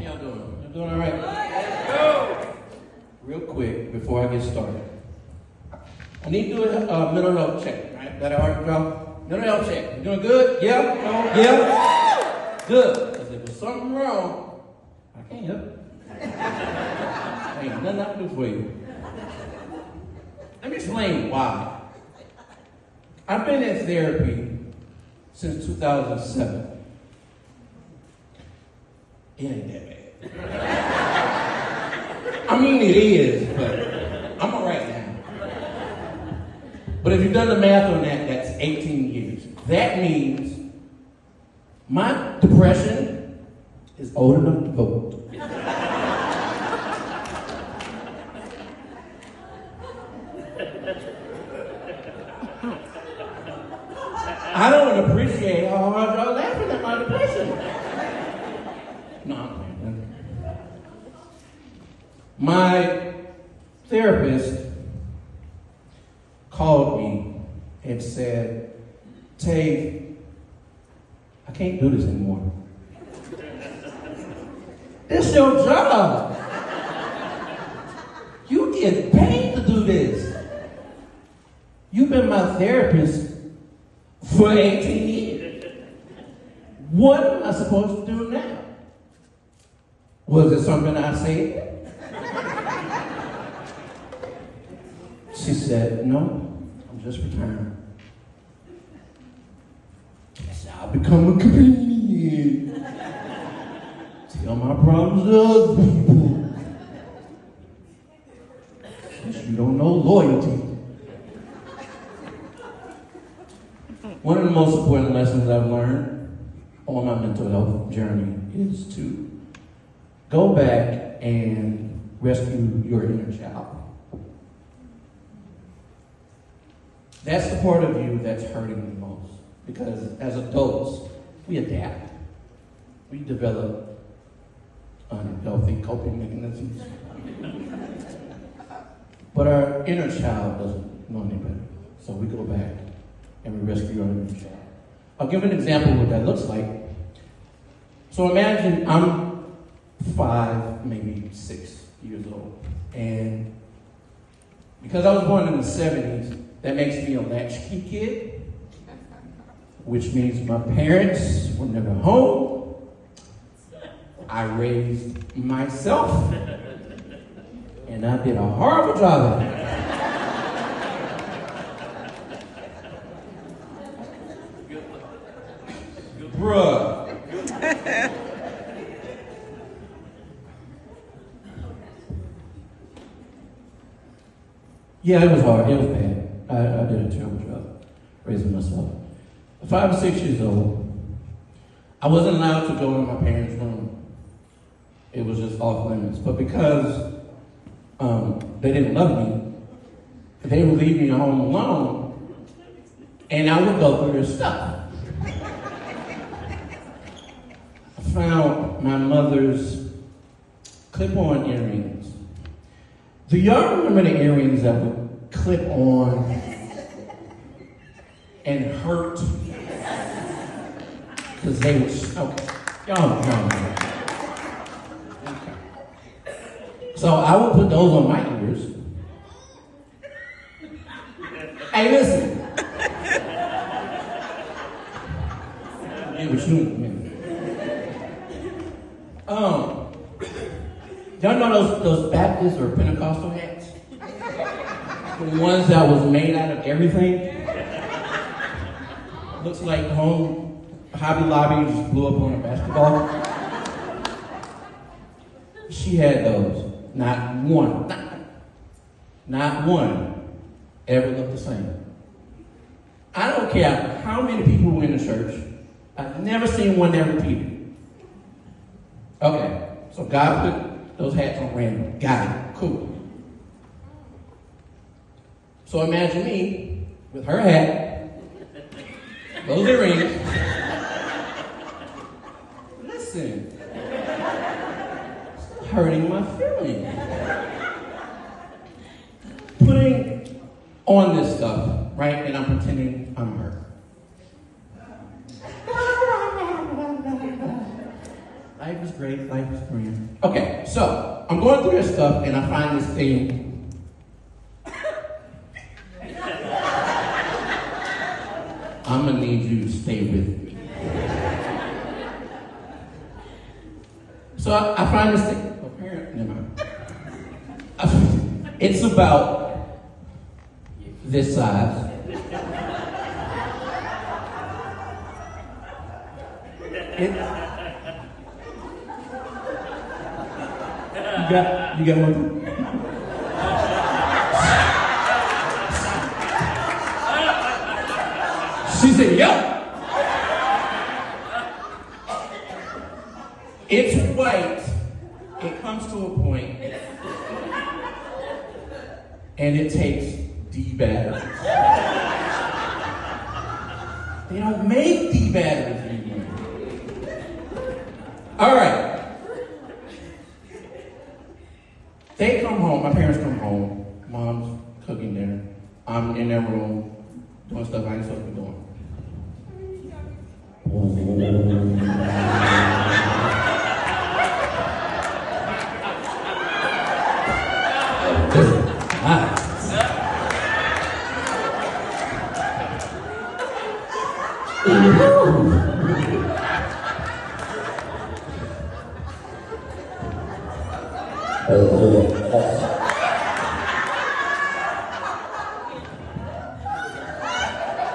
y'all doing? You doing all right? Go! Real quick, before I get started, I need to do a mental health check, right? That all right, y'all? Mental health check. You doing good? Yeah? No? Yeah? Good. Because if there's something wrong, I can't help it. Ain't nothing I can do for you. Let me explain why. I've been in therapy since 2007. It ain't that bad. I mean, it is, but I'm all right now. But if you've done the math on that, that's 18 years. That means my depression is old enough to vote. I don't appreciate how hard y'all laughing at my depression. No, I'm playing. My therapist called me and said, Tave, I can't do this anymore. It's your job. You get paid to do this. You've been my therapist for 18 years. What am I supposed to do now? Was it something I said? She said, no, I'm just retiring. I said, I'll become a comedian. Tell my problems to other people. Since you don't know loyalty. One of the most important lessons I've learned on my mental health journey is to go back and rescue your inner child. That's the part of you that's hurting the most. Because as adults, we adapt. We develop unhealthy coping mechanisms. But our inner child doesn't know any better. So we go back and we rescue our inner child. I'll give an example of what that looks like. So imagine I'm 5, maybe 6 years old. And because I was born in the 70s, that makes me a latchkey kid, which means my parents were never home. I raised myself, and I did a horrible job at it. Bruh. Yeah, it was hard. It was bad. I did a terrible job raising myself. At 5 or 6 years old, I wasn't allowed to go in my parents' room. It was just off limits. But because they didn't love me, they would leave me home alone, and I would go through their stuff. I found my mother's clip-on earrings. Do y'all remember the earrings that would clip on and hurt? Because they were, okay. Y'all know. Okay. So I would put those on my ears. Hey, listen. It was you in a minute. Y'all know those Baptist or Pentecostal hats? The ones that was made out of everything? Looks like Hobby Lobby just blew up on a basketball. She had those. Not one ever looked the same. I don't care how many people were in the church. I've never seen one that repeated. Okay, so God put those hats on random. Got it. Cool. So imagine me with her hat, those earrings. Listen, it's hurting my feelings. Putting on this stuff, right? And I'm pretending I'm her. Life is great, life is grand. Okay, so I'm going through this stuff and I find this thing. I'm gonna need you to stay with me. So I find this thing. Apparently, never mind. It's about this size. You got one? She said, "Yup." It's white. It comes to a point, and it takes D batteries. They don't make D batteries anymore. All right. They come home, my parents come home, mom's cooking dinner. I'm in their room doing stuff I ain't supposed to be doing.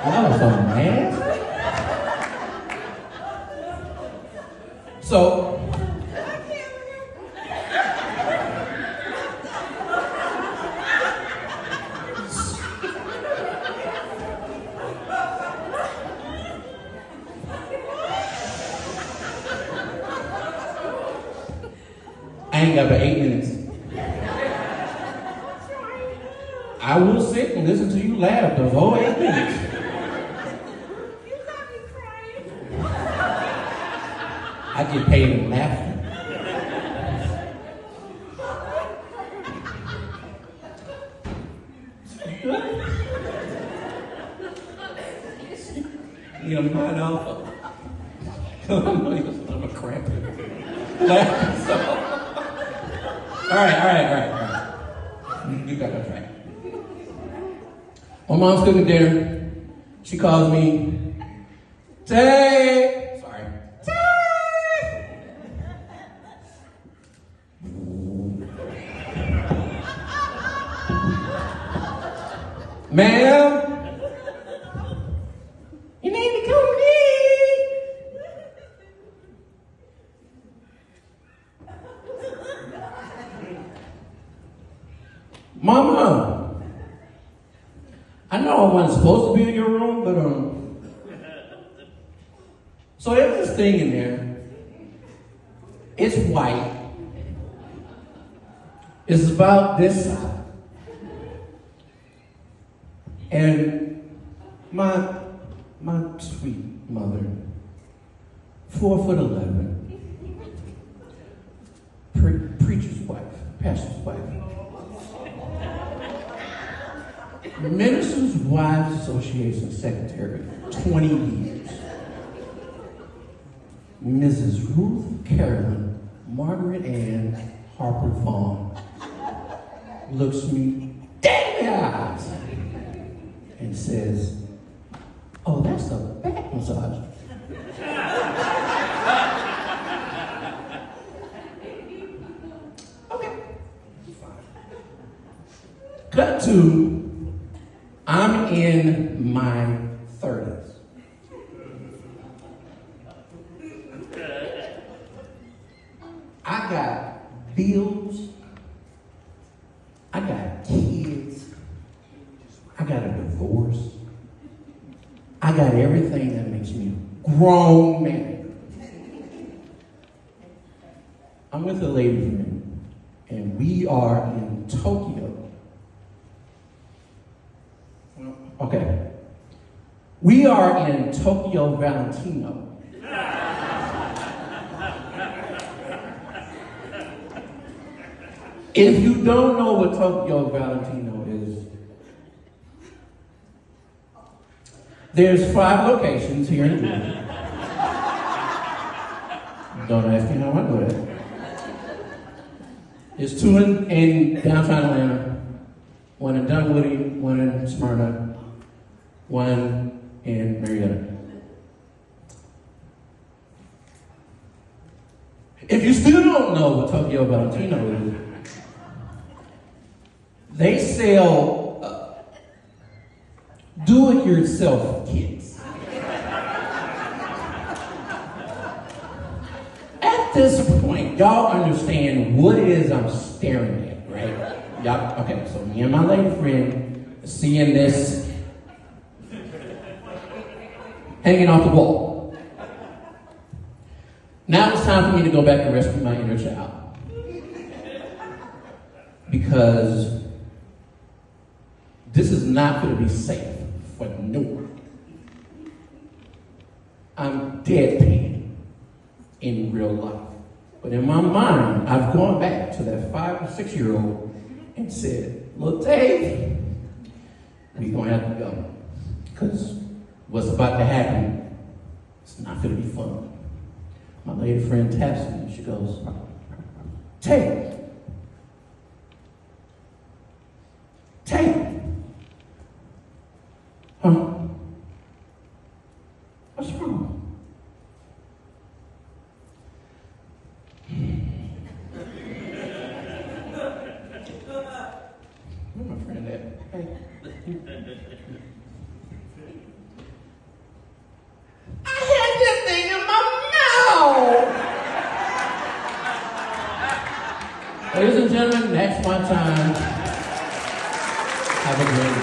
That was so nasty. So, I ain't got but 8 minutes. I will sit and listen to you laugh the whole 8 minutes. You got me crying. I get paid in laughter. You know, mine off. I'm a crap. Laughing so. All right. Get back on track. My mom's cooking dinner. She calls me, Tave. Sorry. Tave. Ma'am, you need to come in. Mama, I know I wasn't supposed to be in your room, but so there's this thing in there. It's white. It's about this size. And my sweet mother, 4'11", preacher's wife, pastor's wife, Ministers' Wives Association secretary, 20 years. Mrs. Ruth Carolyn Margaret Ann Harper Vaughn looks me dead in the eyes and says, "Oh, that's a back massage." Okay, fine. Cut to, I'm in my 30s. I got bills. I got kids. I got a divorce. I got everything that makes me a grown man. I'm with a lady friend, and we are in Tokyo. Okay. We are in Tokyo Valentino. If you don't know what Tokyo Valentino is, there's 5 locations here in Georgia. Don't ask me how I know that. There's two in downtown Atlanta, one in Dunwoody, one in Smyrna, one in Marietta. If you still don't know what Tokyo Valentino is, they sell do-it-yourself kits. At this point, y'all understand what it is I'm staring at, right? Y'all, okay, so me and my lady friend seeing this hanging off the wall. Now it's time for me to go back and rescue my inner child. Because this is not going to be safe for no one. I'm deadpan in real life. But in my mind, I've gone back to that 5 or 6 year old and said, "Look, Tave, we're going to have to go. Because what's about to happen, it's not going to be fun." My lady friend taps me and she goes, "Tave, Tave, huh? What's wrong?" Where's my friend at? Hey. I had this thing in my mouth. Ladies and gentlemen, that's my time. Have a great day.